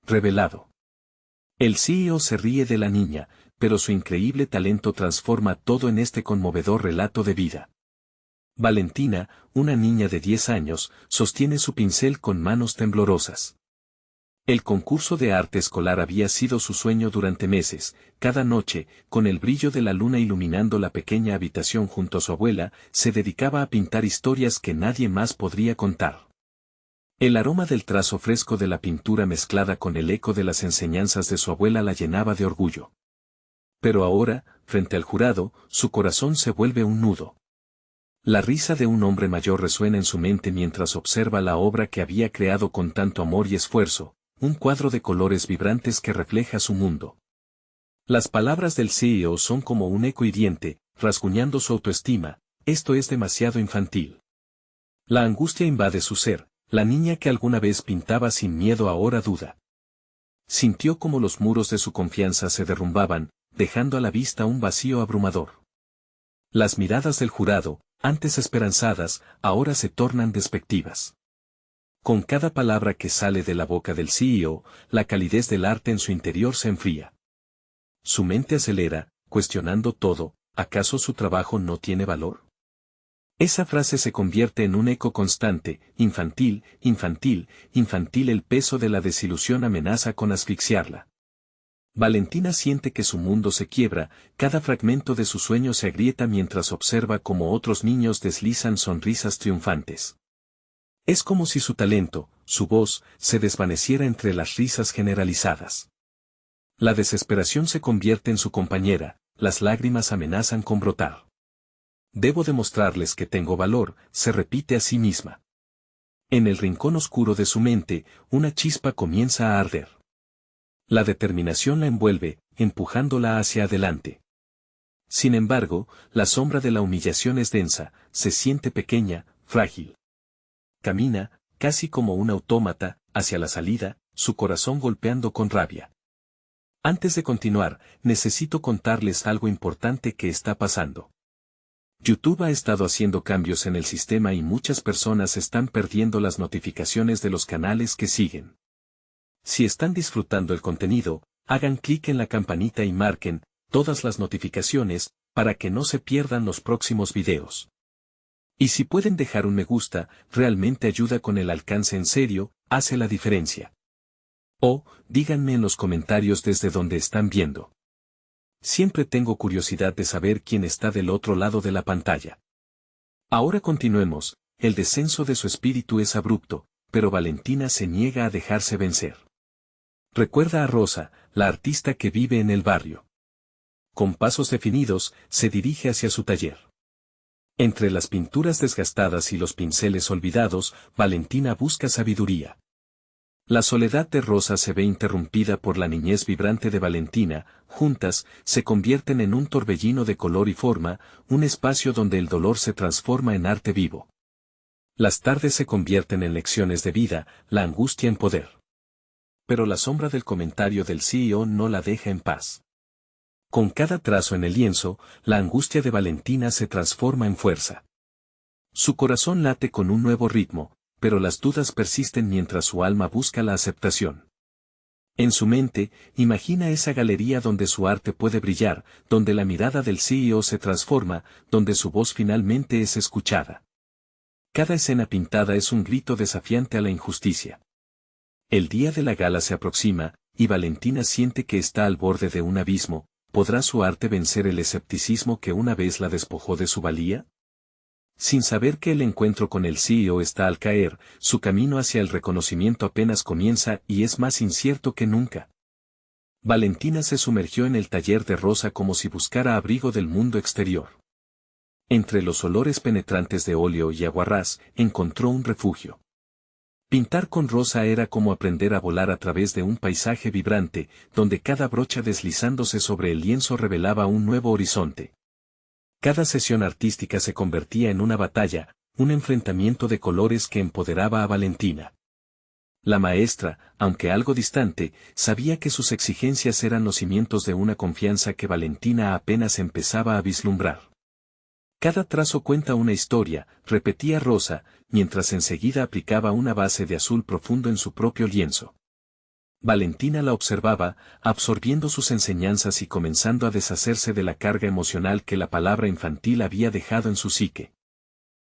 revelado. El CEO se ríe de la niña, pero su increíble talento transforma todo en este conmovedor relato de vida. Valentina, una niña de 10 años, sostiene su pincel con manos temblorosas. El concurso de arte escolar había sido su sueño durante meses. Cada noche, con el brillo de la luna iluminando la pequeña habitación junto a su abuela, se dedicaba a pintar historias que nadie más podría contar. El aroma del trazo fresco de la pintura mezclada con el eco de las enseñanzas de su abuela la llenaba de orgullo. Pero ahora, frente al jurado, su corazón se vuelve un nudo. La risa de un hombre mayor resuena en su mente mientras observa la obra que había creado con tanto amor y esfuerzo, un cuadro de colores vibrantes que refleja su mundo. Las palabras del CEO son como un eco hiriente, rasguñando su autoestima: esto es demasiado infantil. La angustia invade su ser. La niña que alguna vez pintaba sin miedo ahora duda. Sintió como los muros de su confianza se derrumbaban, dejando a la vista un vacío abrumador. Las miradas del jurado, antes esperanzadas, ahora se tornan despectivas. Con cada palabra que sale de la boca del CEO, la calidez del arte en su interior se enfría. Su mente acelera, cuestionando todo: ¿acaso su trabajo no tiene valor? Esa frase se convierte en un eco constante: infantil, infantil, infantil. El peso de la desilusión amenaza con asfixiarla. Valentina siente que su mundo se quiebra, cada fragmento de su sueño se agrieta mientras observa cómo otros niños deslizan sonrisas triunfantes. Es como si su talento, su voz, se desvaneciera entre las risas generalizadas. La desesperación se convierte en su compañera, las lágrimas amenazan con brotar. Debo demostrarles que tengo valor, se repite a sí misma. En el rincón oscuro de su mente, una chispa comienza a arder. La determinación la envuelve, empujándola hacia adelante. Sin embargo, la sombra de la humillación es densa, se siente pequeña, frágil. Camina, casi como un autómata, hacia la salida, su corazón golpeando con rabia. Antes de continuar, necesito contarles algo importante que está pasando. YouTube ha estado haciendo cambios en el sistema y muchas personas están perdiendo las notificaciones de los canales que siguen. Si están disfrutando el contenido, hagan clic en la campanita y marquen todas las notificaciones para que no se pierdan los próximos videos. Y si pueden dejar un me gusta, realmente ayuda con el alcance, en serio, hace la diferencia. O, díganme en los comentarios desde donde están viendo. Siempre tengo curiosidad de saber quién está del otro lado de la pantalla. Ahora continuemos. El descenso de su espíritu es abrupto, pero Valentina se niega a dejarse vencer. Recuerda a Rosa, la artista que vive en el barrio. Con pasos definidos, se dirige hacia su taller. Entre las pinturas desgastadas y los pinceles olvidados, Valentina busca sabiduría. La soledad de Rosa se ve interrumpida por la niñez vibrante de Valentina. Juntas, se convierten en un torbellino de color y forma, un espacio donde el dolor se transforma en arte vivo. Las tardes se convierten en lecciones de vida, la angustia en poder. Pero la sombra del comentario del CEO no la deja en paz. Con cada trazo en el lienzo, la angustia de Valentina se transforma en fuerza. Su corazón late con un nuevo ritmo, pero las dudas persisten mientras su alma busca la aceptación. En su mente, imagina esa galería donde su arte puede brillar, donde la mirada del CEO se transforma, donde su voz finalmente es escuchada. Cada escena pintada es un grito desafiante a la injusticia. El día de la gala se aproxima, y Valentina siente que está al borde de un abismo. ¿Podrá su arte vencer el escepticismo que una vez la despojó de su valía? Sin saber que el encuentro con el CEO está al caer, su camino hacia el reconocimiento apenas comienza y es más incierto que nunca. Valentina se sumergió en el taller de Rosa como si buscara abrigo del mundo exterior. Entre los olores penetrantes de óleo y aguarrás, encontró un refugio. Pintar con Rosa era como aprender a volar a través de un paisaje vibrante, donde cada brocha deslizándose sobre el lienzo revelaba un nuevo horizonte. Cada sesión artística se convertía en una batalla, un enfrentamiento de colores que empoderaba a Valentina. La maestra, aunque algo distante, sabía que sus exigencias eran los cimientos de una confianza que Valentina apenas empezaba a vislumbrar. Cada trazo cuenta una historia, repetía Rosa, mientras enseguida aplicaba una base de azul profundo en su propio lienzo. Valentina la observaba, absorbiendo sus enseñanzas y comenzando a deshacerse de la carga emocional que la palabra infantil había dejado en su psique.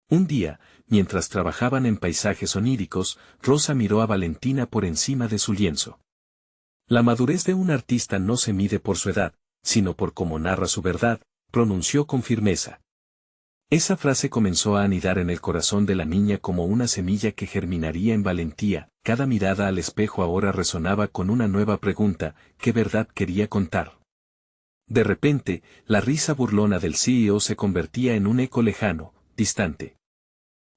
Un día, mientras trabajaban en paisajes oníricos, Rosa miró a Valentina por encima de su lienzo. La madurez de un artista no se mide por su edad, sino por cómo narra su verdad, pronunció con firmeza. Esa frase comenzó a anidar en el corazón de la niña como una semilla que germinaría en valentía. Cada mirada al espejo ahora resonaba con una nueva pregunta: ¿qué verdad quería contar? De repente, la risa burlona del CEO se convertía en un eco lejano, distante.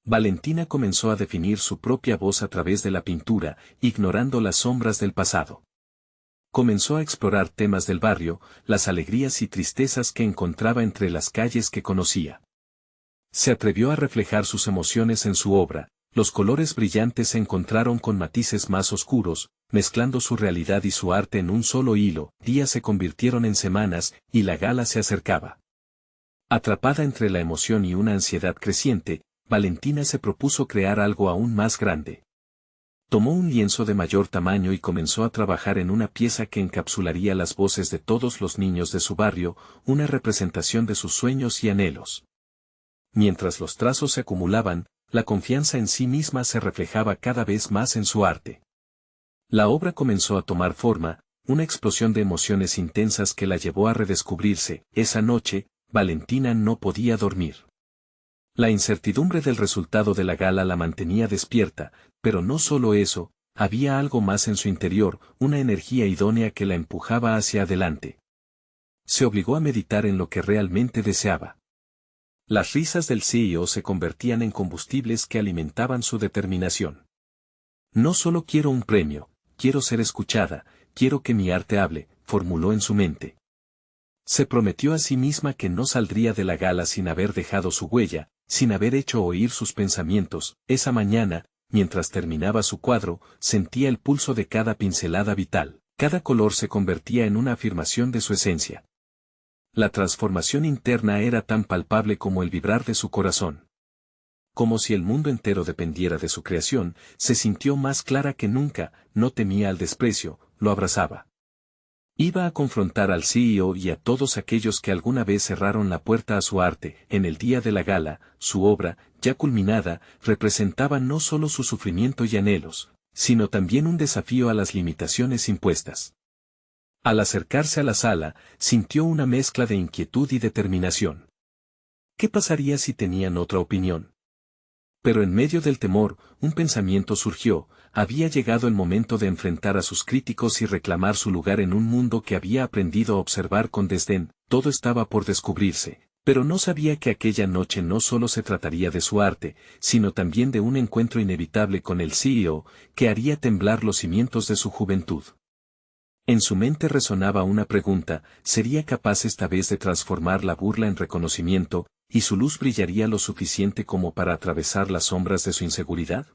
Valentina comenzó a definir su propia voz a través de la pintura, ignorando las sombras del pasado. Comenzó a explorar temas del barrio, las alegrías y tristezas que encontraba entre las calles que conocía. Se atrevió a reflejar sus emociones en su obra. Los colores brillantes se encontraron con matices más oscuros, mezclando su realidad y su arte en un solo hilo. Días se convirtieron en semanas, y la gala se acercaba. Atrapada entre la emoción y una ansiedad creciente, Valentina se propuso crear algo aún más grande. Tomó un lienzo de mayor tamaño y comenzó a trabajar en una pieza que encapsularía las voces de todos los niños de su barrio, una representación de sus sueños y anhelos. Mientras los trazos se acumulaban, la confianza en sí misma se reflejaba cada vez más en su arte. La obra comenzó a tomar forma, una explosión de emociones intensas que la llevó a redescubrirse. Esa noche, Valentina no podía dormir. La incertidumbre del resultado de la gala la mantenía despierta, pero no solo eso, había algo más en su interior, una energía idónea que la empujaba hacia adelante. Se obligó a meditar en lo que realmente deseaba. Las risas del CEO se convertían en combustibles que alimentaban su determinación. No solo quiero un premio, quiero ser escuchada, quiero que mi arte hable, formuló en su mente. Se prometió a sí misma que no saldría de la gala sin haber dejado su huella, sin haber hecho oír sus pensamientos. Esa mañana, mientras terminaba su cuadro, sentía el pulso de cada pincelada vital. Cada color se convertía en una afirmación de su esencia. La transformación interna era tan palpable como el vibrar de su corazón. Como si el mundo entero dependiera de su creación, se sintió más clara que nunca, no temía al desprecio, lo abrazaba. Iba a confrontar al CEO y a todos aquellos que alguna vez cerraron la puerta a su arte. En el día de la gala, su obra, ya culminada, representaba no solo su sufrimiento y anhelos, sino también un desafío a las limitaciones impuestas. Al acercarse a la sala, sintió una mezcla de inquietud y determinación. ¿Qué pasaría si tenían otra opinión? Pero en medio del temor, un pensamiento surgió: había llegado el momento de enfrentar a sus críticos y reclamar su lugar en un mundo que había aprendido a observar con desdén. Todo estaba por descubrirse, pero no sabía que aquella noche no solo se trataría de su arte, sino también de un encuentro inevitable con el CEO, que haría temblar los cimientos de su juventud. En su mente resonaba una pregunta: ¿sería capaz esta vez de transformar la burla en reconocimiento, y su luz brillaría lo suficiente como para atravesar las sombras de su inseguridad?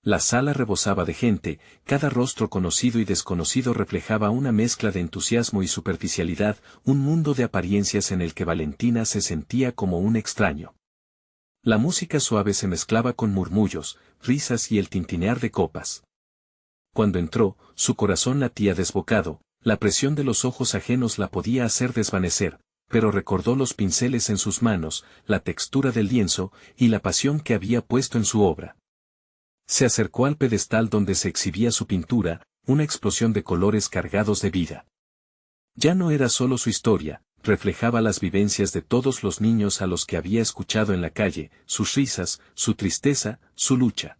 La sala rebosaba de gente, cada rostro conocido y desconocido reflejaba una mezcla de entusiasmo y superficialidad, un mundo de apariencias en el que Valentina se sentía como un extraño. La música suave se mezclaba con murmullos, risas y el tintinear de copas. Cuando entró, su corazón latía desbocado, la presión de los ojos ajenos la podía hacer desvanecer, pero recordó los pinceles en sus manos, la textura del lienzo, y la pasión que había puesto en su obra. Se acercó al pedestal donde se exhibía su pintura, una explosión de colores cargados de vida. Ya no era solo su historia, reflejaba las vivencias de todos los niños a los que había escuchado en la calle, sus risas, su tristeza, su lucha.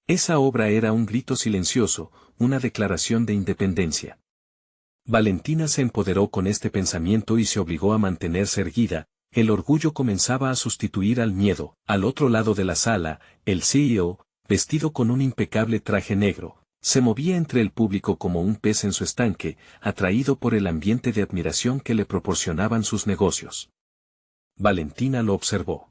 Esa obra era un grito silencioso, una declaración de independencia. Valentina se empoderó con este pensamiento y se obligó a mantenerse erguida. El orgullo comenzaba a sustituir al miedo. Al otro lado de la sala, el CEO, vestido con un impecable traje negro, se movía entre el público como un pez en su estanque, atraído por el ambiente de admiración que le proporcionaban sus negocios. Valentina lo observó.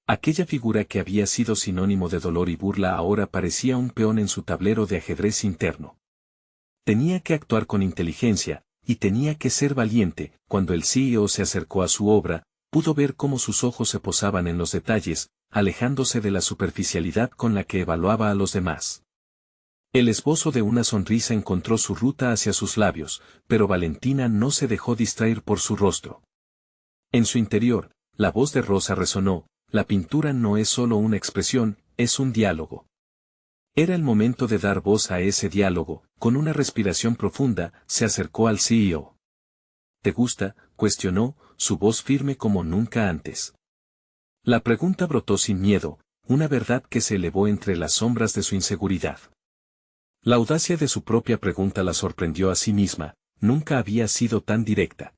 Aquella figura que había sido sinónimo de dolor y burla ahora parecía un peón en su tablero de ajedrez interno. Tenía que actuar con inteligencia, y tenía que ser valiente. Cuando el CEO se acercó a su obra, pudo ver cómo sus ojos se posaban en los detalles, alejándose de la superficialidad con la que evaluaba a los demás. El esbozo de una sonrisa encontró su ruta hacia sus labios, pero Valentina no se dejó distraer por su rostro. En su interior, la voz de Rosa resonó: la pintura no es solo una expresión, es un diálogo. Era el momento de dar voz a ese diálogo. Con una respiración profunda, se acercó al CEO. ¿Te gusta?, cuestionó, su voz firme como nunca antes. La pregunta brotó sin miedo, una verdad que se elevó entre las sombras de su inseguridad. La audacia de su propia pregunta la sorprendió a sí misma, nunca había sido tan directa.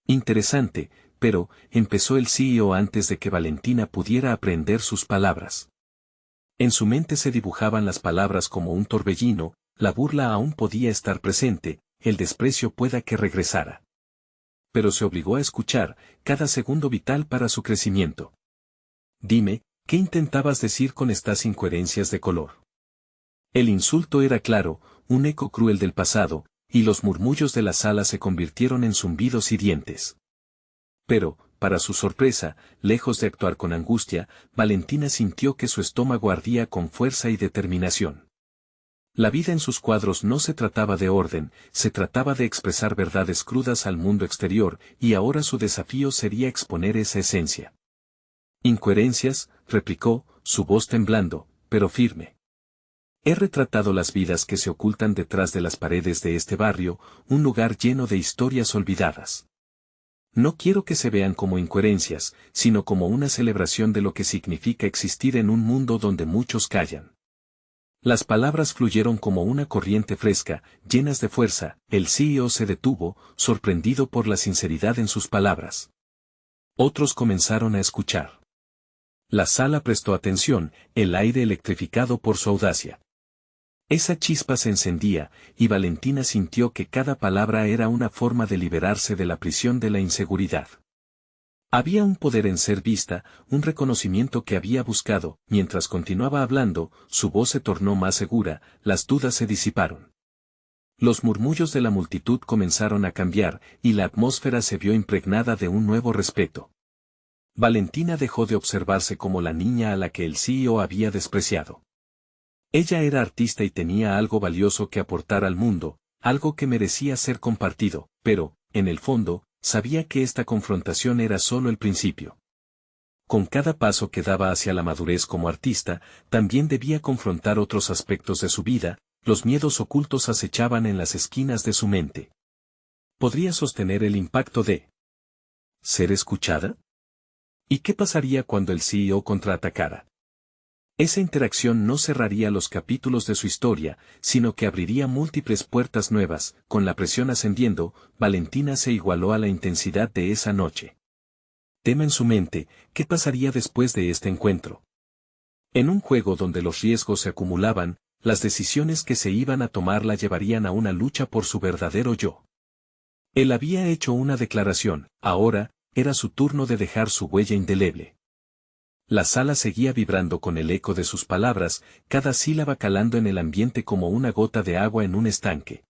Interesante, pero, empezó el CEO antes de que Valentina pudiera aprender sus palabras. En su mente se dibujaban las palabras como un torbellino, la burla aún podía estar presente, el desprecio pueda que regresara. Pero se obligó a escuchar, cada segundo vital para su crecimiento. Dime, ¿qué intentabas decir con estas incoherencias de color? El insulto era claro, un eco cruel del pasado, y los murmullos de la sala se convirtieron en zumbidos hirientes. Pero, para su sorpresa, lejos de actuar con angustia, Valentina sintió que su estómago ardía con fuerza y determinación. La vida en sus cuadros no se trataba de orden, se trataba de expresar verdades crudas al mundo exterior, y ahora su desafío sería exponer esa esencia. Incoherencias, replicó, su voz temblando, pero firme. He retratado las vidas que se ocultan detrás de las paredes de este barrio, un lugar lleno de historias olvidadas. No quiero que se vean como incoherencias, sino como una celebración de lo que significa existir en un mundo donde muchos callan. Las palabras fluyeron como una corriente fresca, llenas de fuerza. El CEO se detuvo, sorprendido por la sinceridad en sus palabras. Otros comenzaron a escuchar. La sala prestó atención, el aire electrificado por su audacia. Esa chispa se encendía, y Valentina sintió que cada palabra era una forma de liberarse de la prisión de la inseguridad. Había un poder en ser vista, un reconocimiento que había buscado. Mientras continuaba hablando, su voz se tornó más segura, las dudas se disiparon. Los murmullos de la multitud comenzaron a cambiar, y la atmósfera se vio impregnada de un nuevo respeto. Valentina dejó de observarse como la niña a la que el CEO había despreciado. Ella era artista y tenía algo valioso que aportar al mundo, algo que merecía ser compartido, pero, en el fondo, sabía que esta confrontación era solo el principio. Con cada paso que daba hacia la madurez como artista, también debía confrontar otros aspectos de su vida, los miedos ocultos acechaban en las esquinas de su mente. ¿Podría sostener el impacto de ser escuchada? ¿Y qué pasaría cuando el CEO contraatacara? Esa interacción no cerraría los capítulos de su historia, sino que abriría múltiples puertas nuevas. Con la presión ascendiendo, Valentina se igualó a la intensidad de esa noche. Tema en su mente, ¿qué pasaría después de este encuentro? En un juego donde los riesgos se acumulaban, las decisiones que se iban a tomar la llevarían a una lucha por su verdadero yo. Él había hecho una declaración, ahora, era su turno de dejar su huella indeleble. La sala seguía vibrando con el eco de sus palabras, cada sílaba calando en el ambiente como una gota de agua en un estanque.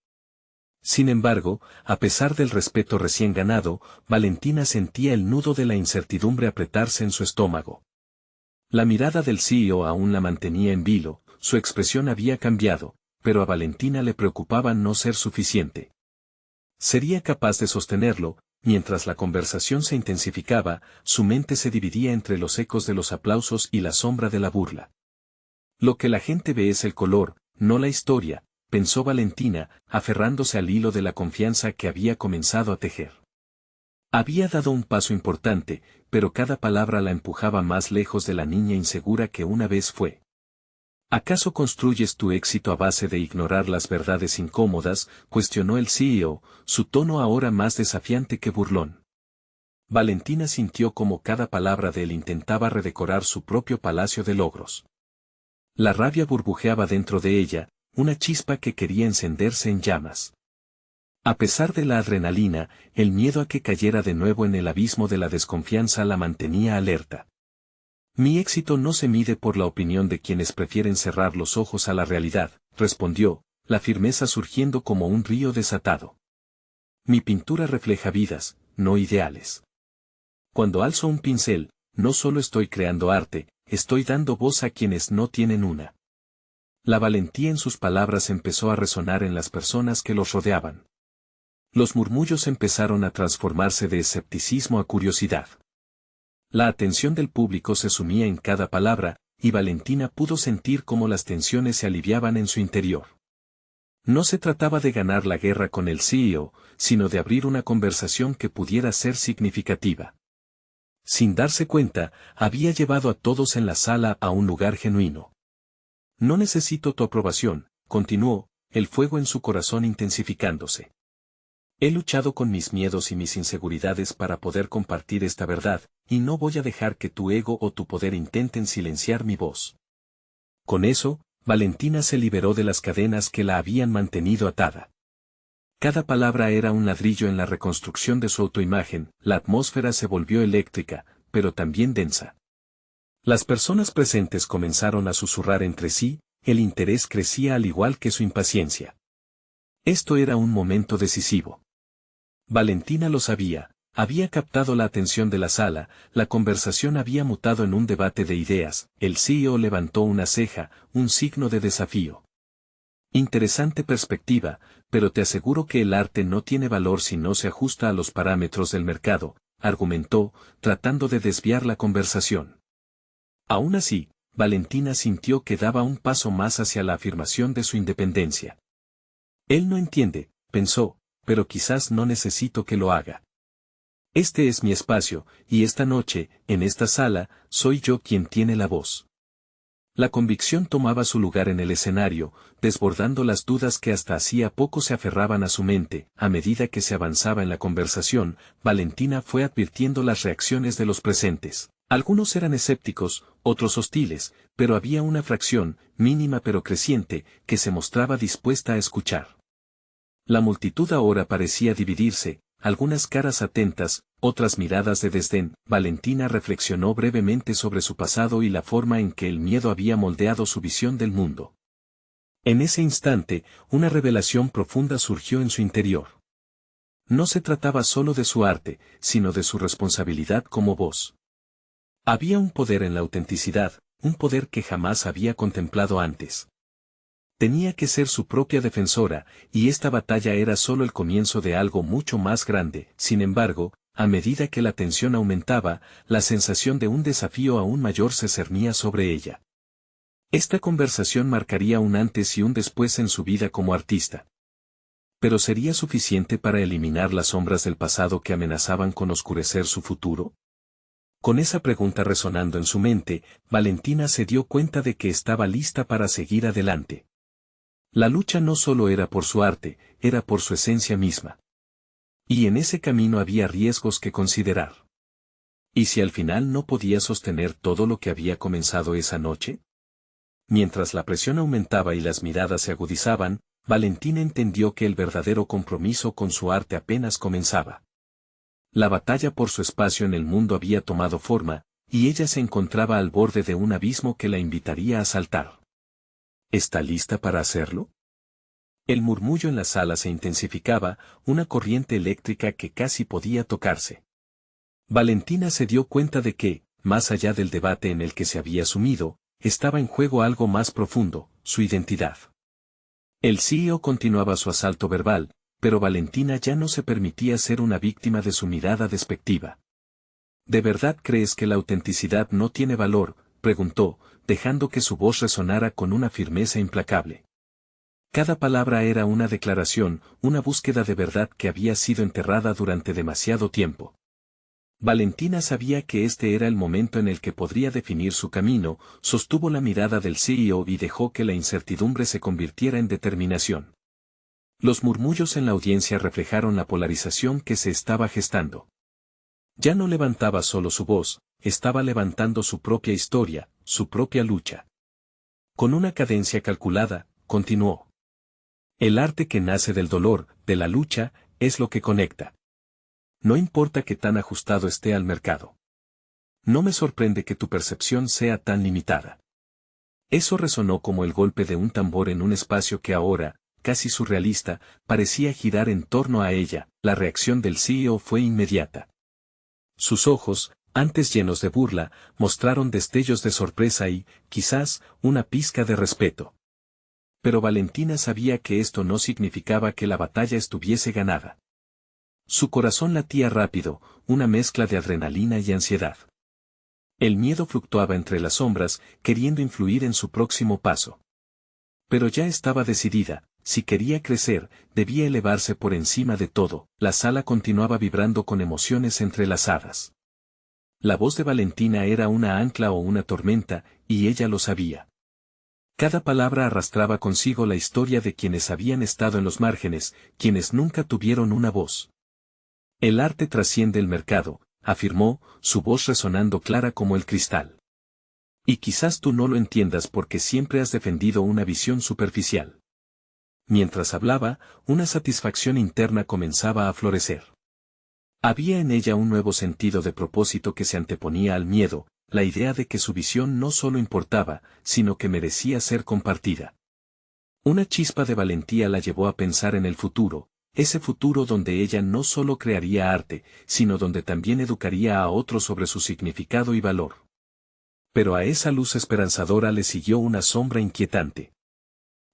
Sin embargo, a pesar del respeto recién ganado, Valentina sentía el nudo de la incertidumbre apretarse en su estómago. La mirada del CEO aún la mantenía en vilo, su expresión había cambiado, pero a Valentina le preocupaba no ser suficiente. ¿Sería capaz de sostenerlo? Mientras la conversación se intensificaba, su mente se dividía entre los ecos de los aplausos y la sombra de la burla. Lo que la gente ve es el color, no la historia, pensó Valentina, aferrándose al hilo de la confianza que había comenzado a tejer. Había dado un paso importante, pero cada palabra la empujaba más lejos de la niña insegura que una vez fue. ¿Acaso construyes tu éxito a base de ignorar las verdades incómodas?, cuestionó el CEO, su tono ahora más desafiante que burlón. Valentina sintió como cada palabra de él intentaba redecorar su propio palacio de logros. La rabia burbujeaba dentro de ella, una chispa que quería encenderse en llamas. A pesar de la adrenalina, el miedo a que cayera de nuevo en el abismo de la desconfianza la mantenía alerta. Mi éxito no se mide por la opinión de quienes prefieren cerrar los ojos a la realidad, respondió, la firmeza surgiendo como un río desatado. Mi pintura refleja vidas, no ideales. Cuando alzo un pincel, no solo estoy creando arte, estoy dando voz a quienes no tienen una. La valentía en sus palabras empezó a resonar en las personas que los rodeaban. Los murmullos empezaron a transformarse de escepticismo a curiosidad. La atención del público se sumía en cada palabra, y Valentina pudo sentir cómo las tensiones se aliviaban en su interior. No se trataba de ganar la guerra con el CEO, sino de abrir una conversación que pudiera ser significativa. Sin darse cuenta, había llevado a todos en la sala a un lugar genuino. No necesito tu aprobación, continuó, el fuego en su corazón intensificándose. He luchado con mis miedos y mis inseguridades para poder compartir esta verdad, y no voy a dejar que tu ego o tu poder intenten silenciar mi voz. Con eso, Valentina se liberó de las cadenas que la habían mantenido atada. Cada palabra era un ladrillo en la reconstrucción de su autoimagen, la atmósfera se volvió eléctrica, pero también densa. Las personas presentes comenzaron a susurrar entre sí, el interés crecía al igual que su impaciencia. Esto era un momento decisivo. Valentina lo sabía, había captado la atención de la sala, la conversación había mutado en un debate de ideas, el CEO levantó una ceja, un signo de desafío. Interesante perspectiva, pero te aseguro que el arte no tiene valor si no se ajusta a los parámetros del mercado, argumentó, tratando de desviar la conversación. Aún así, Valentina sintió que daba un paso más hacia la afirmación de su independencia. Él no entiende, pensó, pero quizás no necesito que lo haga. Este es mi espacio, y esta noche, en esta sala, soy yo quien tiene la voz. La convicción tomaba su lugar en el escenario, desbordando las dudas que hasta hacía poco se aferraban a su mente. A medida que se avanzaba en la conversación, Valentina fue advirtiendo las reacciones de los presentes. Algunos eran escépticos, otros hostiles, pero había una fracción, mínima pero creciente, que se mostraba dispuesta a escuchar. La multitud ahora parecía dividirse, algunas caras atentas, otras miradas de desdén. Valentina reflexionó brevemente sobre su pasado y la forma en que el miedo había moldeado su visión del mundo. En ese instante, una revelación profunda surgió en su interior. No se trataba solo de su arte, sino de su responsabilidad como voz. Había un poder en la autenticidad, un poder que jamás había contemplado antes. Tenía que ser su propia defensora, y esta batalla era solo el comienzo de algo mucho más grande. Sin embargo, a medida que la tensión aumentaba, la sensación de un desafío aún mayor se cernía sobre ella. Esta conversación marcaría un antes y un después en su vida como artista. ¿Pero sería suficiente para eliminar las sombras del pasado que amenazaban con oscurecer su futuro? Con esa pregunta resonando en su mente, Valentina se dio cuenta de que estaba lista para seguir adelante. La lucha no solo era por su arte, era por su esencia misma. Y en ese camino había riesgos que considerar. ¿Y si al final no podía sostener todo lo que había comenzado esa noche? Mientras la presión aumentaba y las miradas se agudizaban, Valentina entendió que el verdadero compromiso con su arte apenas comenzaba. La batalla por su espacio en el mundo había tomado forma, y ella se encontraba al borde de un abismo que la invitaría a saltar. ¿Está lista para hacerlo? El murmullo en la sala se intensificaba, una corriente eléctrica que casi podía tocarse. Valentina se dio cuenta de que, más allá del debate en el que se había sumido, estaba en juego algo más profundo, su identidad. El CEO continuaba su asalto verbal, pero Valentina ya no se permitía ser una víctima de su mirada despectiva. ¿De verdad crees que la autenticidad no tiene valor?, preguntó, dejando que su voz resonara con una firmeza implacable. Cada palabra era una declaración, una búsqueda de verdad que había sido enterrada durante demasiado tiempo. Valentina sabía que este era el momento en el que podría definir su camino, sostuvo la mirada del CEO y dejó que la incertidumbre se convirtiera en determinación. Los murmullos en la audiencia reflejaron la polarización que se estaba gestando. Ya no levantaba solo su voz, estaba levantando su propia historia, su propia lucha. Con una cadencia calculada, continuó. El arte que nace del dolor, de la lucha, es lo que conecta. No importa qué tan ajustado esté al mercado. No me sorprende que tu percepción sea tan limitada. Eso resonó como el golpe de un tambor en un espacio que ahora, casi surrealista, parecía girar en torno a ella. La reacción del CEO fue inmediata. Sus ojos, antes llenos de burla, mostraron destellos de sorpresa y, quizás, una pizca de respeto. Pero Valentina sabía que esto no significaba que la batalla estuviese ganada. Su corazón latía rápido, una mezcla de adrenalina y ansiedad. El miedo fluctuaba entre las sombras, queriendo influir en su próximo paso. Pero ya estaba decidida, si quería crecer, debía elevarse por encima de todo. La sala continuaba vibrando con emociones entrelazadas. La voz de Valentina era una ancla o una tormenta, y ella lo sabía. Cada palabra arrastraba consigo la historia de quienes habían estado en los márgenes, quienes nunca tuvieron una voz. El arte trasciende el mercado, afirmó, su voz resonando clara como el cristal. Y quizás tú no lo entiendas porque siempre has defendido una visión superficial. Mientras hablaba, una satisfacción interna comenzaba a florecer. Había en ella un nuevo sentido de propósito que se anteponía al miedo, la idea de que su visión no solo importaba, sino que merecía ser compartida. Una chispa de valentía la llevó a pensar en el futuro, ese futuro donde ella no solo crearía arte, sino donde también educaría a otros sobre su significado y valor. Pero a esa luz esperanzadora le siguió una sombra inquietante.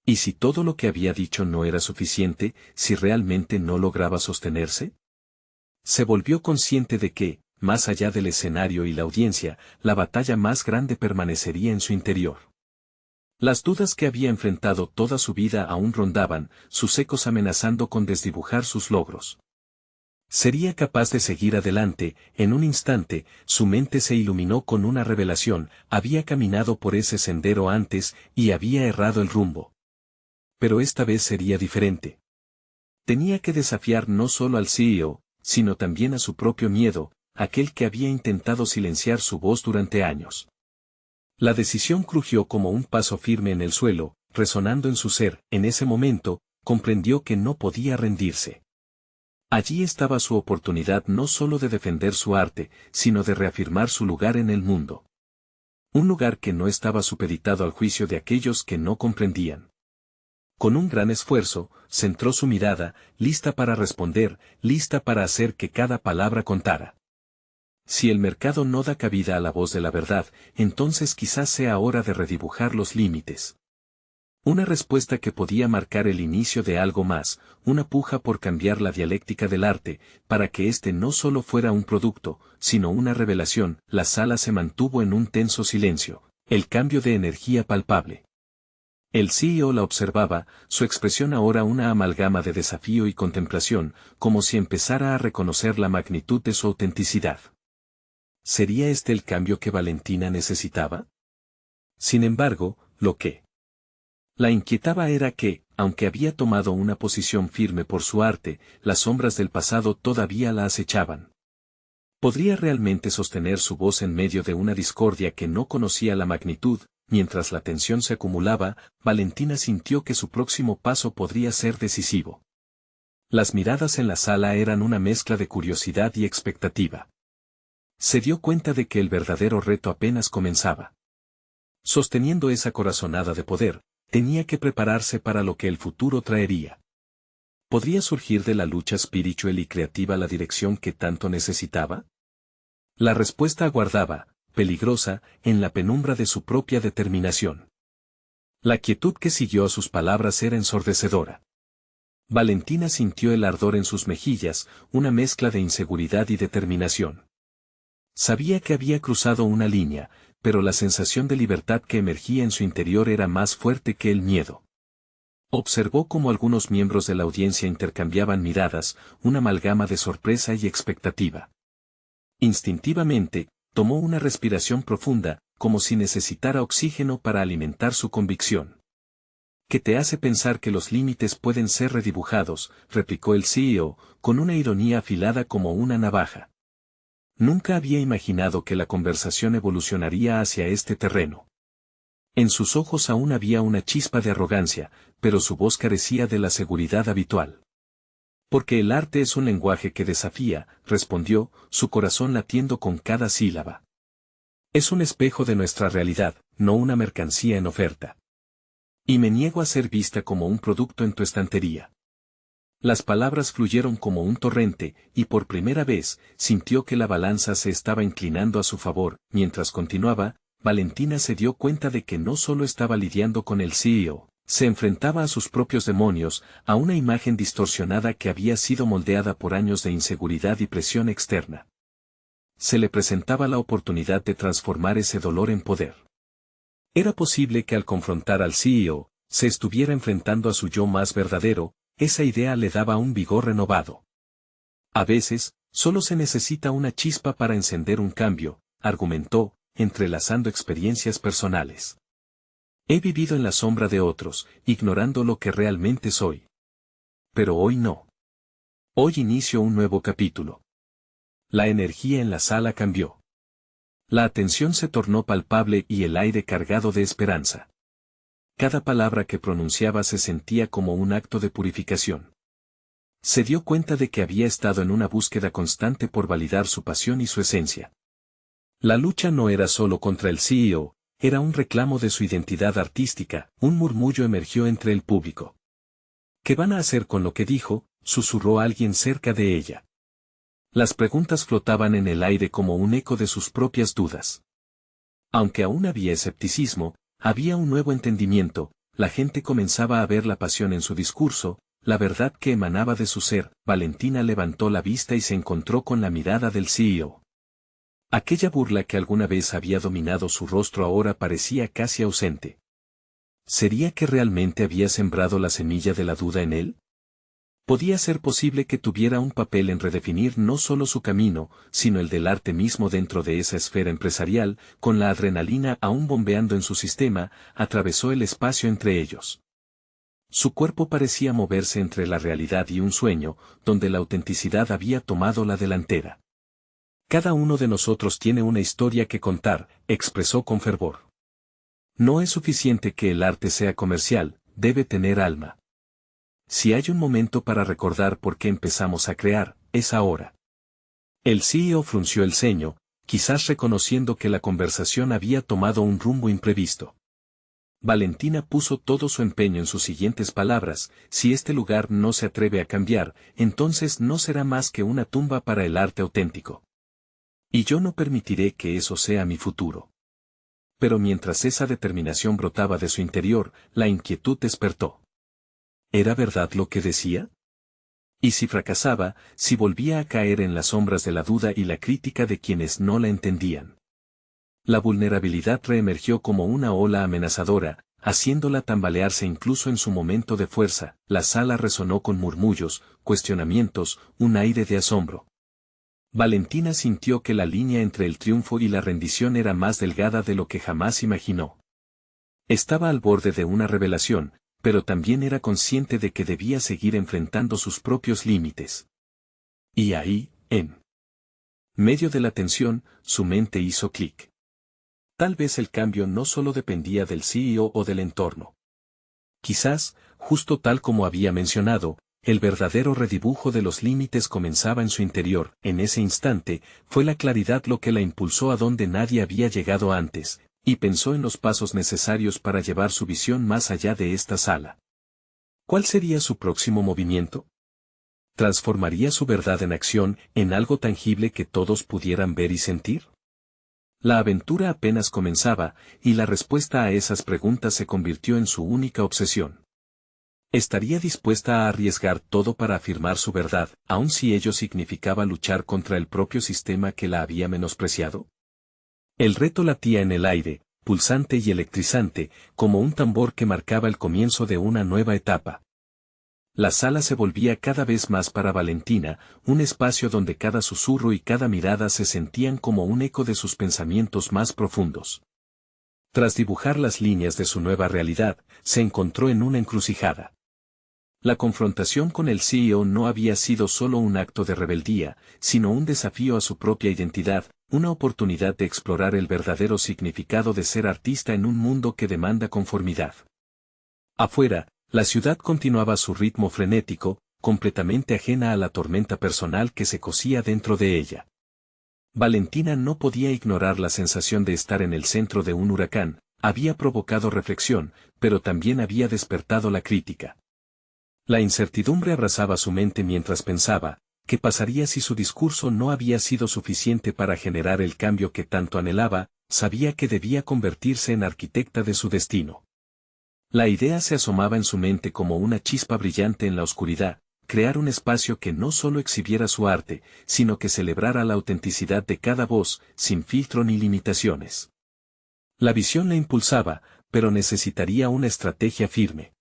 ¿Y si todo lo que había dicho no era suficiente, si realmente no lograba sostenerse? Se volvió consciente de que, más allá del escenario y la audiencia, la batalla más grande permanecería en su interior. Las dudas que había enfrentado toda su vida aún rondaban, sus ecos amenazando con desdibujar sus logros. ¿Sería capaz de seguir adelante? En un instante, su mente se iluminó con una revelación, había caminado por ese sendero antes y había errado el rumbo. Pero esta vez sería diferente. Tenía que desafiar no solo al CEO, sino también a su propio miedo, aquel que había intentado silenciar su voz durante años. La decisión crujió como un paso firme en el suelo, resonando en su ser. En ese momento, comprendió que no podía rendirse. Allí estaba su oportunidad no solo de defender su arte, sino de reafirmar su lugar en el mundo. Un lugar que no estaba supeditado al juicio de aquellos que no comprendían. Con un gran esfuerzo, centró su mirada, lista para responder, lista para hacer que cada palabra contara. Si el mercado no da cabida a la voz de la verdad, entonces quizás sea hora de redibujar los límites. Una respuesta que podía marcar el inicio de algo más, una puja por cambiar la dialéctica del arte, para que éste no solo fuera un producto, sino una revelación. La sala se mantuvo en un tenso silencio, el cambio de energía palpable. El CEO la observaba, su expresión ahora una amalgama de desafío y contemplación, como si empezara a reconocer la magnitud de su autenticidad. ¿Sería este el cambio que Valentina necesitaba? Sin embargo, lo que la inquietaba era que, aunque había tomado una posición firme por su arte, las sombras del pasado todavía la acechaban. ¿Podría realmente sostener su voz en medio de una discordia que no conocía la magnitud? Mientras la tensión se acumulaba, Valentina sintió que su próximo paso podría ser decisivo. Las miradas en la sala eran una mezcla de curiosidad y expectativa. Se dio cuenta de que el verdadero reto apenas comenzaba. Sosteniendo esa corazonada de poder, tenía que prepararse para lo que el futuro traería. ¿Podría surgir de la lucha espiritual y creativa la dirección que tanto necesitaba? La respuesta aguardaba, peligrosa, en la penumbra de su propia determinación. La quietud que siguió a sus palabras era ensordecedora. Valentina sintió el ardor en sus mejillas, una mezcla de inseguridad y determinación. Sabía que había cruzado una línea, pero la sensación de libertad que emergía en su interior era más fuerte que el miedo. Observó cómo algunos miembros de la audiencia intercambiaban miradas, una amalgama de sorpresa y expectativa. Instintivamente, tomó una respiración profunda, como si necesitara oxígeno para alimentar su convicción. ¿Qué te hace pensar que los límites pueden ser redibujados?, replicó el CEO, con una ironía afilada como una navaja. Nunca había imaginado que la conversación evolucionaría hacia este terreno. En sus ojos aún había una chispa de arrogancia, pero su voz carecía de la seguridad habitual. Porque el arte es un lenguaje que desafía, respondió, su corazón latiendo con cada sílaba. Es un espejo de nuestra realidad, no una mercancía en oferta. Y me niego a ser vista como un producto en tu estantería. Las palabras fluyeron como un torrente, y por primera vez, sintió que la balanza se estaba inclinando a su favor. Mientras continuaba, Valentina se dio cuenta de que no solo estaba lidiando con el CEO, Se enfrentaba a sus propios demonios, a una imagen distorsionada que había sido moldeada por años de inseguridad y presión externa. Se le presentaba la oportunidad de transformar ese dolor en poder. Era posible que al confrontar al CEO, se estuviera enfrentando a su yo más verdadero. Esa idea le daba un vigor renovado. A veces, solo se necesita una chispa para encender un cambio, argumentó, entrelazando experiencias personales. He vivido en la sombra de otros, ignorando lo que realmente soy. Pero hoy no. Hoy inicio un nuevo capítulo. La energía en la sala cambió. La atención se tornó palpable y el aire cargado de esperanza. Cada palabra que pronunciaba se sentía como un acto de purificación. Se dio cuenta de que había estado en una búsqueda constante por validar su pasión y su esencia. La lucha no era solo contra el CEO, era un reclamo de su identidad artística. Un murmullo emergió entre el público. ¿Qué van a hacer con lo que dijo?, susurró alguien cerca de ella. Las preguntas flotaban en el aire como un eco de sus propias dudas. Aunque aún había escepticismo, había un nuevo entendimiento. La gente comenzaba a ver la pasión en su discurso, la verdad que emanaba de su ser. Valentina levantó la vista y se encontró con la mirada del CEO. Aquella burla que alguna vez había dominado su rostro ahora parecía casi ausente. ¿Sería que realmente había sembrado la semilla de la duda en él? Podía ser posible que tuviera un papel en redefinir no solo su camino, sino el del arte mismo dentro de esa esfera empresarial. Con la adrenalina aún bombeando en su sistema, atravesó el espacio entre ellos. Su cuerpo parecía moverse entre la realidad y un sueño, donde la autenticidad había tomado la delantera. Cada uno de nosotros tiene una historia que contar, expresó con fervor. No es suficiente que el arte sea comercial, debe tener alma. Si hay un momento para recordar por qué empezamos a crear, es ahora. El CEO frunció el ceño, quizás reconociendo que la conversación había tomado un rumbo imprevisto. Valentina puso todo su empeño en sus siguientes palabras: si este lugar no se atreve a cambiar, entonces no será más que una tumba para el arte auténtico. Y yo no permitiré que eso sea mi futuro. Pero mientras esa determinación brotaba de su interior, la inquietud despertó. ¿Era verdad lo que decía? ¿Y si fracasaba, si volvía a caer en las sombras de la duda y la crítica de quienes no la entendían? La vulnerabilidad reemergió como una ola amenazadora, haciéndola tambalearse incluso en su momento de fuerza. La sala resonó con murmullos, cuestionamientos, un aire de asombro. Valentina sintió que la línea entre el triunfo y la rendición era más delgada de lo que jamás imaginó. Estaba al borde de una revelación, pero también era consciente de que debía seguir enfrentando sus propios límites. Y ahí, en medio de la tensión, su mente hizo clic. Tal vez el cambio no solo dependía del CEO o del entorno. Quizás, justo tal como había mencionado, el verdadero redibujo de los límites comenzaba en su interior. En ese instante, fue la claridad lo que la impulsó a donde nadie había llegado antes, y pensó en los pasos necesarios para llevar su visión más allá de esta sala. ¿Cuál sería su próximo movimiento? ¿Transformaría su verdad en acción, en algo tangible que todos pudieran ver y sentir? La aventura apenas comenzaba, y la respuesta a esas preguntas se convirtió en su única obsesión. ¿Estaría dispuesta a arriesgar todo para afirmar su verdad, aun si ello significaba luchar contra el propio sistema que la había menospreciado? El reto latía en el aire, pulsante y electrizante, como un tambor que marcaba el comienzo de una nueva etapa. La sala se volvía cada vez más para Valentina, un espacio donde cada susurro y cada mirada se sentían como un eco de sus pensamientos más profundos. Tras dibujar las líneas de su nueva realidad, se encontró en una encrucijada. La confrontación con el CEO no había sido solo un acto de rebeldía, sino un desafío a su propia identidad, una oportunidad de explorar el verdadero significado de ser artista en un mundo que demanda conformidad. Afuera, la ciudad continuaba a su ritmo frenético, completamente ajena a la tormenta personal que se cosía dentro de ella. Valentina no podía ignorar la sensación de estar en el centro de un huracán. Había provocado reflexión, pero también había despertado la crítica. La incertidumbre abrazaba su mente mientras pensaba: ¿qué pasaría si su discurso no había sido suficiente para generar el cambio que tanto anhelaba? Sabía que debía convertirse en arquitecta de su destino. La idea se asomaba en su mente como una chispa brillante en la oscuridad, crear un espacio que no solo exhibiera su arte, sino que celebrara la autenticidad de cada voz, sin filtro ni limitaciones. La visión la impulsaba, pero necesitaría una estrategia firme.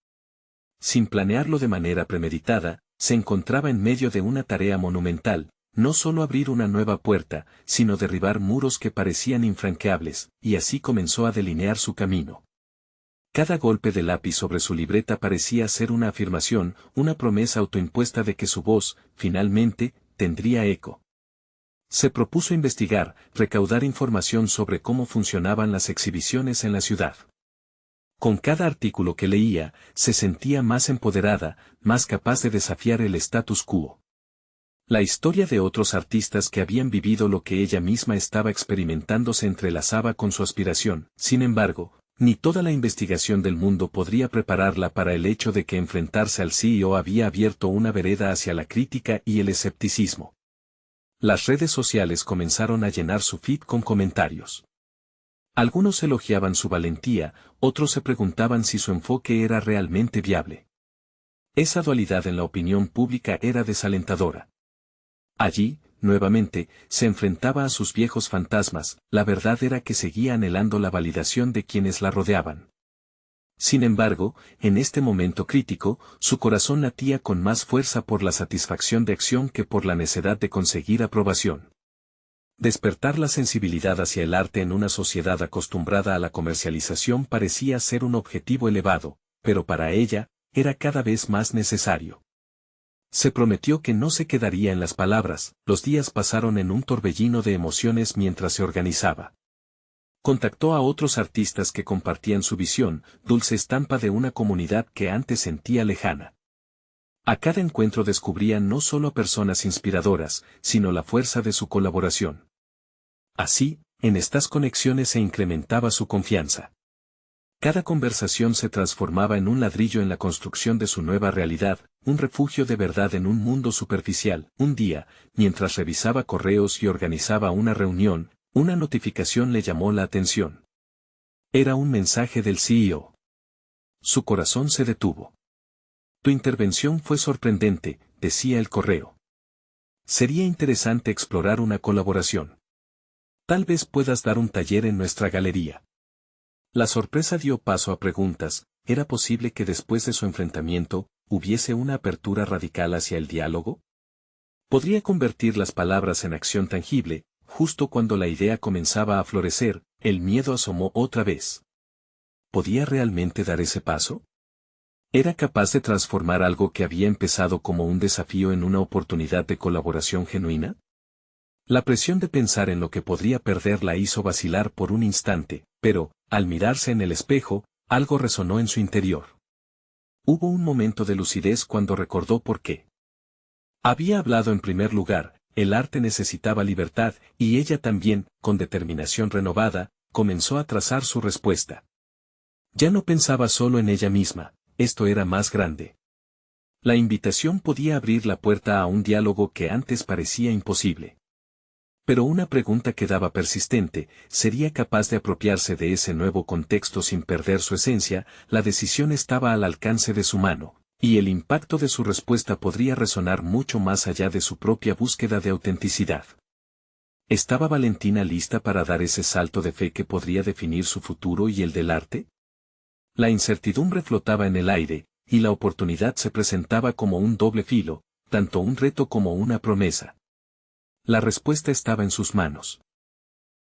Sin planearlo de manera premeditada, se encontraba en medio de una tarea monumental, no solo abrir una nueva puerta, sino derribar muros que parecían infranqueables, y así comenzó a delinear su camino. Cada golpe de lápiz sobre su libreta parecía ser una afirmación, una promesa autoimpuesta de que su voz, finalmente, tendría eco. Se propuso investigar, recaudar información sobre cómo funcionaban las exhibiciones en la ciudad. Con cada artículo que leía, se sentía más empoderada, más capaz de desafiar el status quo. La historia de otros artistas que habían vivido lo que ella misma estaba experimentando se entrelazaba con su aspiración. Sin embargo, ni toda la investigación del mundo podría prepararla para el hecho de que enfrentarse al CEO había abierto una vereda hacia la crítica y el escepticismo. Las redes sociales comenzaron a llenar su feed con comentarios. Algunos elogiaban su valentía, otros se preguntaban si su enfoque era realmente viable. Esa dualidad en la opinión pública era desalentadora. Allí, nuevamente, se enfrentaba a sus viejos fantasmas, la verdad era que seguía anhelando la validación de quienes la rodeaban. Sin embargo, en este momento crítico, su corazón latía con más fuerza por la satisfacción de acción que por la necedad de conseguir aprobación. Despertar la sensibilidad hacia el arte en una sociedad acostumbrada a la comercialización parecía ser un objetivo elevado, pero para ella, era cada vez más necesario. Se prometió que no se quedaría en las palabras, los días pasaron en un torbellino de emociones mientras se organizaba. Contactó a otros artistas que compartían su visión, dulce estampa de una comunidad que antes sentía lejana. A cada encuentro descubría no solo personas inspiradoras, sino la fuerza de su colaboración. Así, en estas conexiones se incrementaba su confianza. Cada conversación se transformaba en un ladrillo en la construcción de su nueva realidad, un refugio de verdad en un mundo superficial. Un día, mientras revisaba correos y organizaba una reunión, una notificación le llamó la atención. Era un mensaje del CEO. Su corazón se detuvo. Tu intervención fue sorprendente, decía el correo. Sería interesante explorar una colaboración. Tal vez puedas dar un taller en nuestra galería. La sorpresa dio paso a preguntas. ¿Era posible que después de su enfrentamiento, hubiese una apertura radical hacia el diálogo? ¿Podría convertir las palabras en acción tangible? Justo cuando la idea comenzaba a florecer, el miedo asomó otra vez. ¿Podía realmente dar ese paso? ¿Era capaz de transformar algo que había empezado como un desafío en una oportunidad de colaboración genuina? La presión de pensar en lo que podría perder la hizo vacilar por un instante, pero, al mirarse en el espejo, algo resonó en su interior. Hubo un momento de lucidez cuando recordó por qué. Había hablado en primer lugar, el arte necesitaba libertad, y ella también, con determinación renovada, comenzó a trazar su respuesta. Ya no pensaba solo en ella misma, esto era más grande. La invitación podía abrir la puerta a un diálogo que antes parecía imposible. Pero una pregunta quedaba persistente, ¿sería capaz de apropiarse de ese nuevo contexto sin perder su esencia? La decisión estaba al alcance de su mano, y el impacto de su respuesta podría resonar mucho más allá de su propia búsqueda de autenticidad. ¿Estaba Valentina lista para dar ese salto de fe que podría definir su futuro y el del arte? La incertidumbre flotaba en el aire, y la oportunidad se presentaba como un doble filo, tanto un reto como una promesa. La respuesta estaba en sus manos.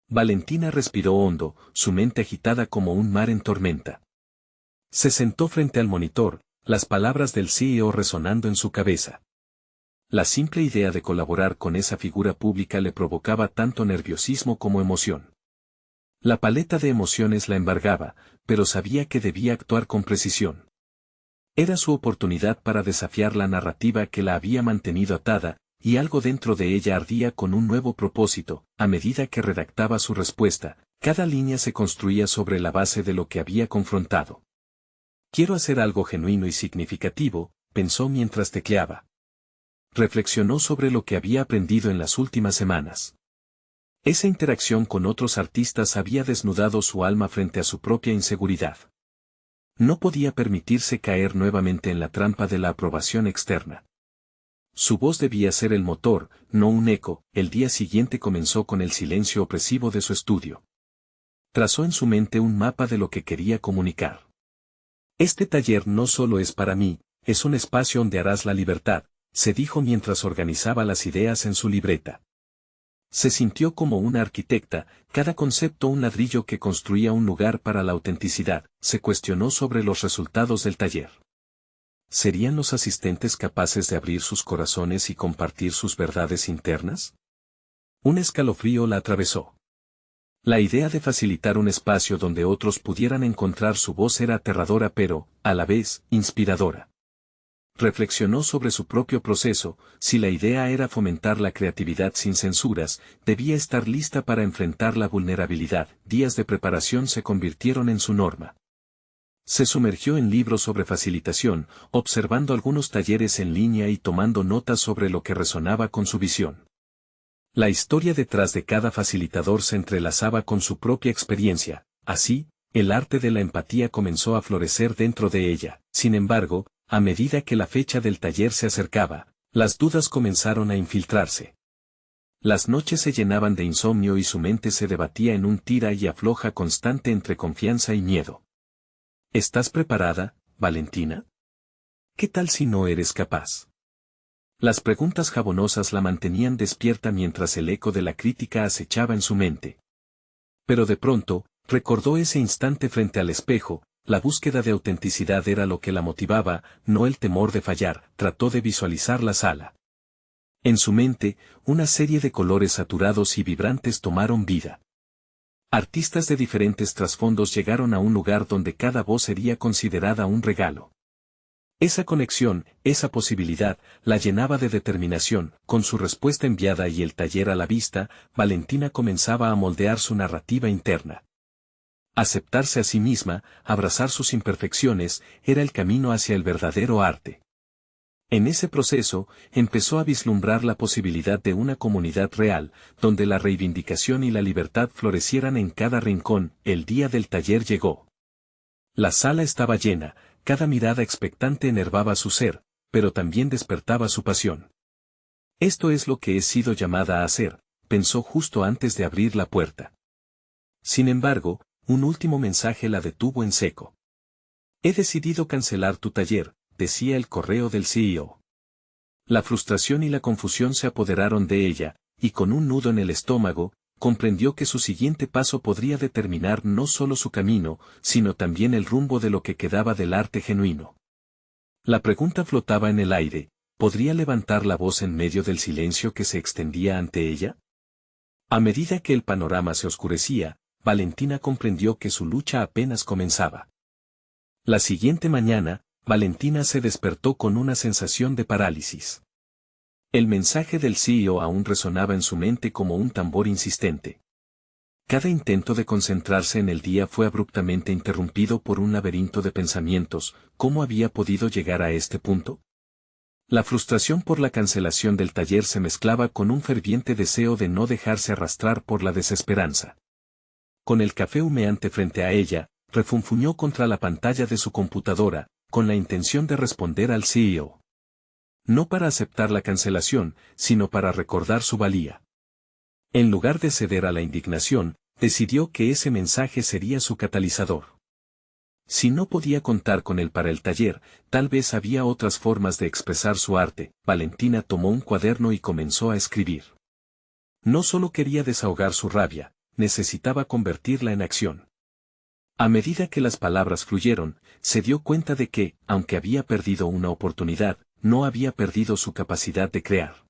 Valentina respiró hondo, su mente agitada como un mar en tormenta. Se sentó frente al monitor, las palabras del CEO resonando en su cabeza. La simple idea de colaborar con esa figura pública le provocaba tanto nerviosismo como emoción. La paleta de emociones la embargaba, pero sabía que debía actuar con precisión. Era su oportunidad para desafiar la narrativa que la había mantenido atada, y algo dentro de ella ardía con un nuevo propósito. A medida que redactaba su respuesta, cada línea se construía sobre la base de lo que había confrontado. Quiero hacer algo genuino y significativo, pensó mientras tecleaba. Reflexionó sobre lo que había aprendido en las últimas semanas. Esa interacción con otros artistas había desnudado su alma frente a su propia inseguridad. No podía permitirse caer nuevamente en la trampa de la aprobación externa. Su voz debía ser el motor, no un eco. El día siguiente comenzó con el silencio opresivo de su estudio. Trazó en su mente un mapa de lo que quería comunicar. Este taller no solo es para mí, es un espacio donde harás la libertad, se dijo mientras organizaba las ideas en su libreta. Se sintió como una arquitecta, cada concepto un ladrillo que construía un lugar para la autenticidad. Se cuestionó sobre los resultados del taller. ¿Serían los asistentes capaces de abrir sus corazones y compartir sus verdades internas? Un escalofrío la atravesó. La idea de facilitar un espacio donde otros pudieran encontrar su voz era aterradora pero, a la vez, inspiradora. Reflexionó sobre su propio proceso. Si la idea era fomentar la creatividad sin censuras, debía estar lista para enfrentar la vulnerabilidad. Días de preparación se convirtieron en su norma. Se sumergió en libros sobre facilitación, observando algunos talleres en línea y tomando notas sobre lo que resonaba con su visión. La historia detrás de cada facilitador se entrelazaba con su propia experiencia. Así, el arte de la empatía comenzó a florecer dentro de ella. Sin embargo, a medida que la fecha del taller se acercaba, las dudas comenzaron a infiltrarse. Las noches se llenaban de insomnio y su mente se debatía en un tira y afloja constante entre confianza y miedo. ¿Estás preparada, Valentina? ¿Qué tal si no eres capaz? Las preguntas jabonosas la mantenían despierta mientras el eco de la crítica acechaba en su mente. Pero de pronto, recordó ese instante frente al espejo. La búsqueda de autenticidad era lo que la motivaba, no el temor de fallar. Trató de visualizar la sala. En su mente, una serie de colores saturados y vibrantes tomaron vida. Artistas de diferentes trasfondos llegaron a un lugar donde cada voz sería considerada un regalo. Esa conexión, esa posibilidad, la llenaba de determinación. Con su respuesta enviada y el taller a la vista, Valentina comenzaba a moldear su narrativa interna. Aceptarse a sí misma, abrazar sus imperfecciones, era el camino hacia el verdadero arte. En ese proceso, empezó a vislumbrar la posibilidad de una comunidad real, donde la reivindicación y la libertad florecieran en cada rincón. El día del taller llegó. La sala estaba llena, cada mirada expectante enervaba su ser, pero también despertaba su pasión. Esto es lo que he sido llamada a hacer, pensó justo antes de abrir la puerta. Sin embargo, un último mensaje la detuvo en seco. He decidido cancelar tu taller, decía el correo del CEO. La frustración y la confusión se apoderaron de ella, y con un nudo en el estómago, comprendió que su siguiente paso podría determinar no solo su camino, sino también el rumbo de lo que quedaba del arte genuino. La pregunta flotaba en el aire, ¿podría levantar la voz en medio del silencio que se extendía ante ella? A medida que el panorama se oscurecía, Valentina comprendió que su lucha apenas comenzaba. La siguiente mañana, Valentina se despertó con una sensación de parálisis. El mensaje del CEO aún resonaba en su mente como un tambor insistente. Cada intento de concentrarse en el día fue abruptamente interrumpido por un laberinto de pensamientos. ¿Cómo había podido llegar a este punto? La frustración por la cancelación del taller se mezclaba con un ferviente deseo de no dejarse arrastrar por la desesperanza. Con el café humeante frente a ella, refunfuñó contra la pantalla de su computadora, con la intención de responder al CEO. No para aceptar la cancelación, sino para recordar su valía. En lugar de ceder a la indignación, decidió que ese mensaje sería su catalizador. Si no podía contar con él para el taller, tal vez había otras formas de expresar su arte. Valentina tomó un cuaderno y comenzó a escribir. No solo quería desahogar su rabia, necesitaba convertirla en acción. A medida que las palabras fluyeron, se dio cuenta de que, aunque había perdido una oportunidad, no había perdido su capacidad de crear.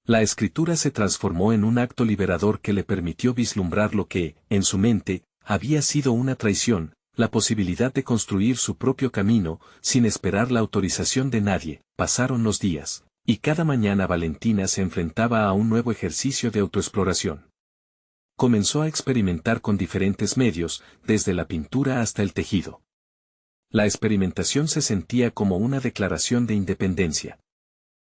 La escritura se transformó en un acto liberador que le permitió vislumbrar lo que, en su mente, había sido una traición, la posibilidad de construir su propio camino, sin esperar la autorización de nadie. Pasaron los días, y cada mañana Valentina se enfrentaba a un nuevo ejercicio de autoexploración. Comenzó a experimentar con diferentes medios, desde la pintura hasta el tejido. La experimentación se sentía como una declaración de independencia.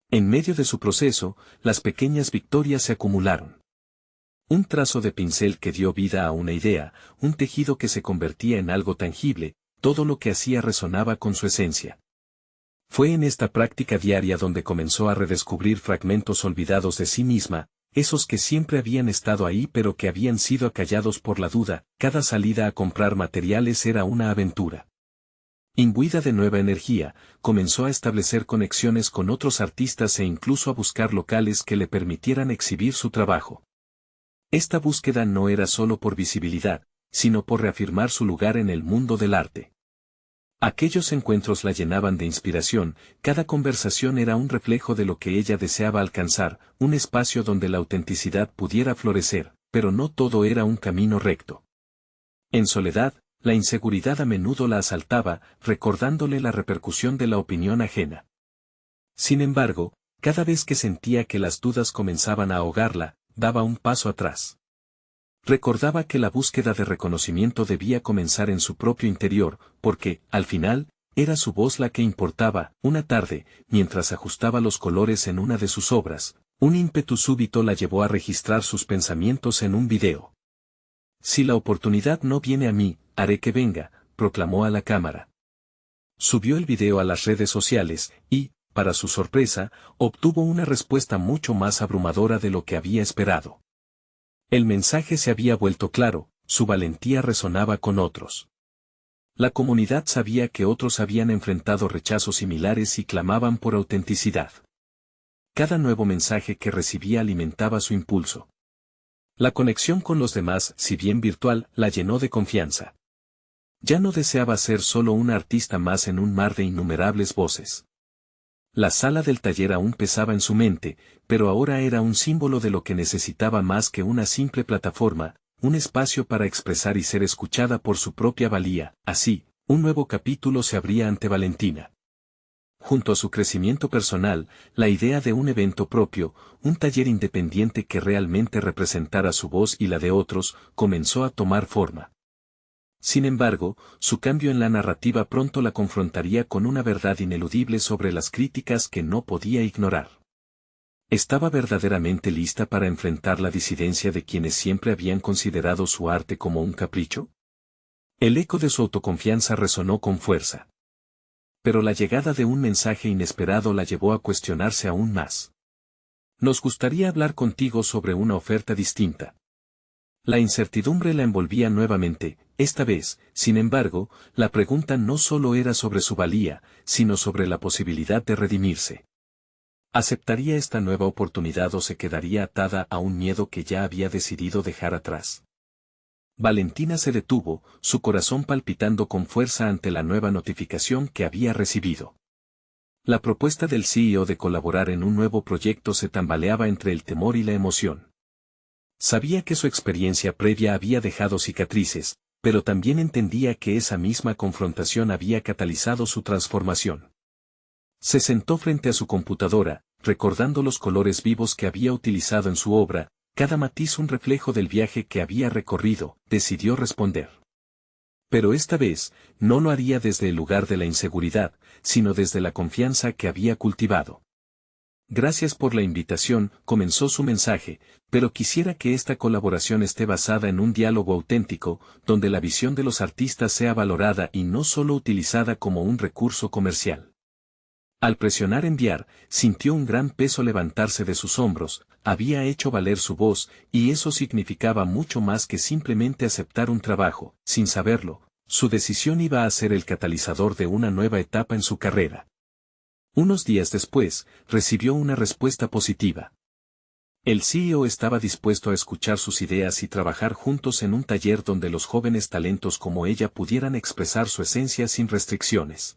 En medio de su proceso, las pequeñas victorias se acumularon. Un trazo de pincel que dio vida a una idea, un tejido que se convertía en algo tangible, todo lo que hacía resonaba con su esencia. Fue en esta práctica diaria donde comenzó a redescubrir fragmentos olvidados de sí misma, esos que siempre habían estado ahí pero que habían sido acallados por la duda. Cada salida a comprar materiales era una aventura. Imbuida de nueva energía, comenzó a establecer conexiones con otros artistas e incluso a buscar locales que le permitieran exhibir su trabajo. Esta búsqueda no era solo por visibilidad, sino por reafirmar su lugar en el mundo del arte. Aquellos encuentros la llenaban de inspiración, cada conversación era un reflejo de lo que ella deseaba alcanzar, un espacio donde la autenticidad pudiera florecer, pero no todo era un camino recto. En soledad, la inseguridad a menudo la asaltaba, recordándole la repercusión de la opinión ajena. Sin embargo, cada vez que sentía que las dudas comenzaban a ahogarla, daba un paso atrás. Recordaba que la búsqueda de reconocimiento debía comenzar en su propio interior, porque, al final, era su voz la que importaba. Una tarde, mientras ajustaba los colores en una de sus obras, un ímpetu súbito la llevó a registrar sus pensamientos en un video. Si la oportunidad no viene a mí, haré que venga, proclamó a la cámara. Subió el video a las redes sociales, y, para su sorpresa, obtuvo una respuesta mucho más abrumadora de lo que había esperado. El mensaje se había vuelto claro, su valentía resonaba con otros. La comunidad sabía que otros habían enfrentado rechazos similares y clamaban por autenticidad. Cada nuevo mensaje que recibía alimentaba su impulso. La conexión con los demás, si bien virtual, la llenó de confianza. Ya no deseaba ser solo un artista más en un mar de innumerables voces. La sala del taller aún pesaba en su mente, pero ahora era un símbolo de lo que necesitaba más que una simple plataforma, un espacio para expresar y ser escuchada por su propia valía. Así, un nuevo capítulo se abría ante Valentina. Junto a su crecimiento personal, la idea de un evento propio, un taller independiente que realmente representara su voz y la de otros, comenzó a tomar forma. Sin embargo, su cambio en la narrativa pronto la confrontaría con una verdad ineludible sobre las críticas que no podía ignorar. ¿Estaba verdaderamente lista para enfrentar la disidencia de quienes siempre habían considerado su arte como un capricho? El eco de su autoconfianza resonó con fuerza. Pero la llegada de un mensaje inesperado la llevó a cuestionarse aún más. Nos gustaría hablar contigo sobre una oferta distinta. La incertidumbre la envolvía nuevamente, esta vez, sin embargo, la pregunta no solo era sobre su valía, sino sobre la posibilidad de redimirse. ¿Aceptaría esta nueva oportunidad o se quedaría atada a un miedo que ya había decidido dejar atrás? Valentina se detuvo, su corazón palpitando con fuerza ante la nueva notificación que había recibido. La propuesta del CEO de colaborar en un nuevo proyecto se tambaleaba entre el temor y la emoción. Sabía que su experiencia previa había dejado cicatrices, pero también entendía que esa misma confrontación había catalizado su transformación. Se sentó frente a su computadora, recordando los colores vivos que había utilizado en su obra, cada matiz un reflejo del viaje que había recorrido. Decidió responder. Pero esta vez, no lo haría desde el lugar de la inseguridad, sino desde la confianza que había cultivado. Gracias por la invitación, comenzó su mensaje, pero quisiera que esta colaboración esté basada en un diálogo auténtico, donde la visión de los artistas sea valorada y no solo utilizada como un recurso comercial. Al presionar enviar, sintió un gran peso levantarse de sus hombros, había hecho valer su voz, y eso significaba mucho más que simplemente aceptar un trabajo. Sin saberlo, su decisión iba a ser el catalizador de una nueva etapa en su carrera. Unos días después, recibió una respuesta positiva. El CEO estaba dispuesto a escuchar sus ideas y trabajar juntos en un taller donde los jóvenes talentos como ella pudieran expresar su esencia sin restricciones.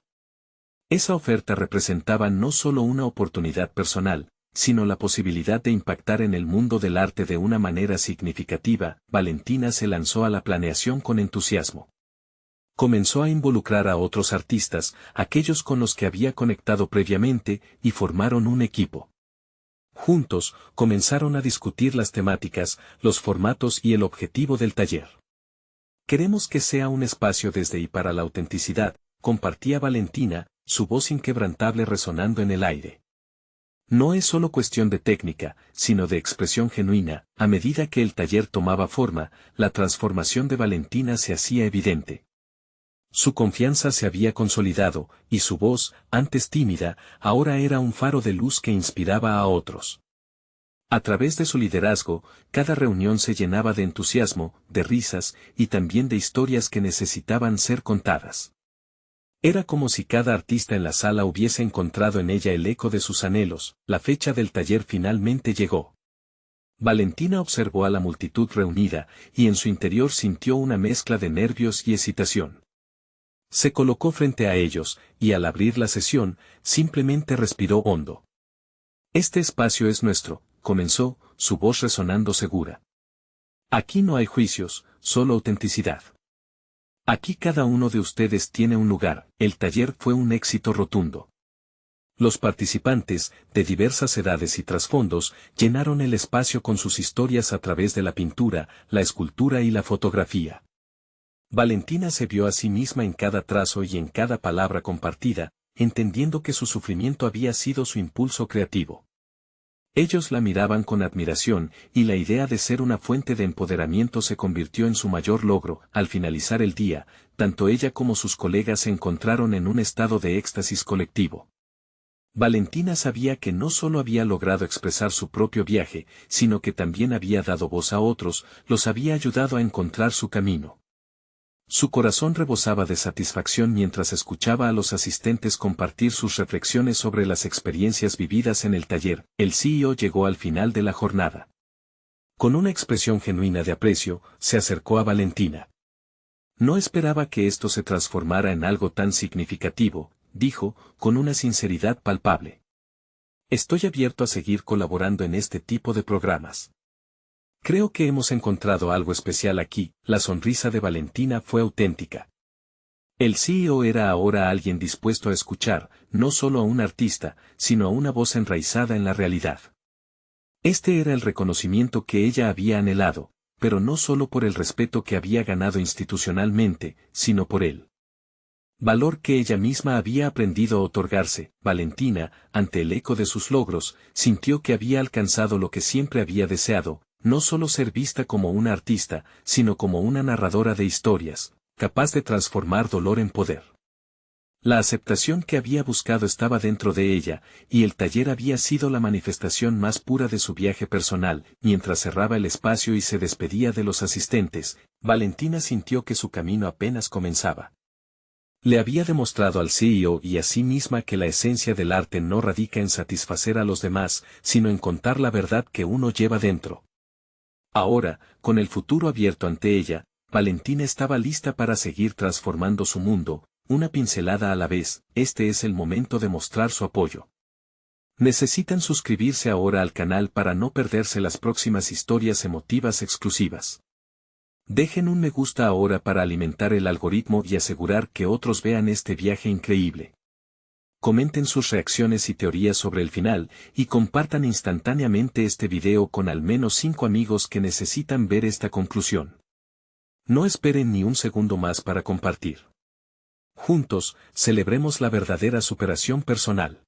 Esa oferta representaba no solo una oportunidad personal, sino la posibilidad de impactar en el mundo del arte de una manera significativa. Valentina se lanzó a la planeación con entusiasmo. Comenzó a involucrar a otros artistas, aquellos con los que había conectado previamente, y formaron un equipo. Juntos, comenzaron a discutir las temáticas, los formatos y el objetivo del taller. Queremos que sea un espacio desde y para la autenticidad, compartía Valentina, su voz inquebrantable resonando en el aire. No es solo cuestión de técnica, sino de expresión genuina. A medida que el taller tomaba forma, la transformación de Valentina se hacía evidente. Su confianza se había consolidado, y su voz, antes tímida, ahora era un faro de luz que inspiraba a otros. A través de su liderazgo, cada reunión se llenaba de entusiasmo, de risas, y también de historias que necesitaban ser contadas. Era como si cada artista en la sala hubiese encontrado en ella el eco de sus anhelos. La fecha del taller finalmente llegó. Valentina observó a la multitud reunida, y en su interior sintió una mezcla de nervios y excitación. Se colocó frente a ellos, y al abrir la sesión, simplemente respiró hondo. Este espacio es nuestro, comenzó, su voz resonando segura. Aquí no hay juicios, solo autenticidad. Aquí cada uno de ustedes tiene un lugar. El taller fue un éxito rotundo. Los participantes, de diversas edades y trasfondos, llenaron el espacio con sus historias a través de la pintura, la escultura y la fotografía. Valentina se vio a sí misma en cada trazo y en cada palabra compartida, entendiendo que su sufrimiento había sido su impulso creativo. Ellos la miraban con admiración, y la idea de ser una fuente de empoderamiento se convirtió en su mayor logro. Al finalizar el día, tanto ella como sus colegas se encontraron en un estado de éxtasis colectivo. Valentina sabía que no solo había logrado expresar su propio viaje, sino que también había dado voz a otros, los había ayudado a encontrar su camino. Su corazón rebosaba de satisfacción mientras escuchaba a los asistentes compartir sus reflexiones sobre las experiencias vividas en el taller. El CEO llegó al final de la jornada. Con una expresión genuina de aprecio, se acercó a Valentina. No esperaba que esto se transformara en algo tan significativo, dijo, con una sinceridad palpable. Estoy abierto a seguir colaborando en este tipo de programas. Creo que hemos encontrado algo especial aquí. La sonrisa de Valentina fue auténtica. El CEO era ahora alguien dispuesto a escuchar, no solo a un artista, sino a una voz enraizada en la realidad. Este era el reconocimiento que ella había anhelado, pero no solo por el respeto que había ganado institucionalmente, sino por él. Valor que ella misma había aprendido a otorgarse. Valentina, ante el eco de sus logros, sintió que había alcanzado lo que siempre había deseado, no solo ser vista como una artista, sino como una narradora de historias, capaz de transformar dolor en poder. La aceptación que había buscado estaba dentro de ella, y el taller había sido la manifestación más pura de su viaje personal. Mientras cerraba el espacio y se despedía de los asistentes, Valentina sintió que su camino apenas comenzaba. Le había demostrado al CEO y a sí misma que la esencia del arte no radica en satisfacer a los demás, sino en contar la verdad que uno lleva dentro. Ahora, con el futuro abierto ante ella, Valentina estaba lista para seguir transformando su mundo, una pincelada a la vez. Este es el momento de mostrar su apoyo. Necesitan suscribirse ahora al canal para no perderse las próximas historias emotivas exclusivas. Dejen un me gusta ahora para alimentar el algoritmo y asegurar que otros vean este viaje increíble. Comenten sus reacciones y teorías sobre el final, y compartan instantáneamente este video con al menos 5 amigos que necesitan ver esta conclusión. No esperen ni un segundo más para compartir. Juntos, celebremos la verdadera superación personal.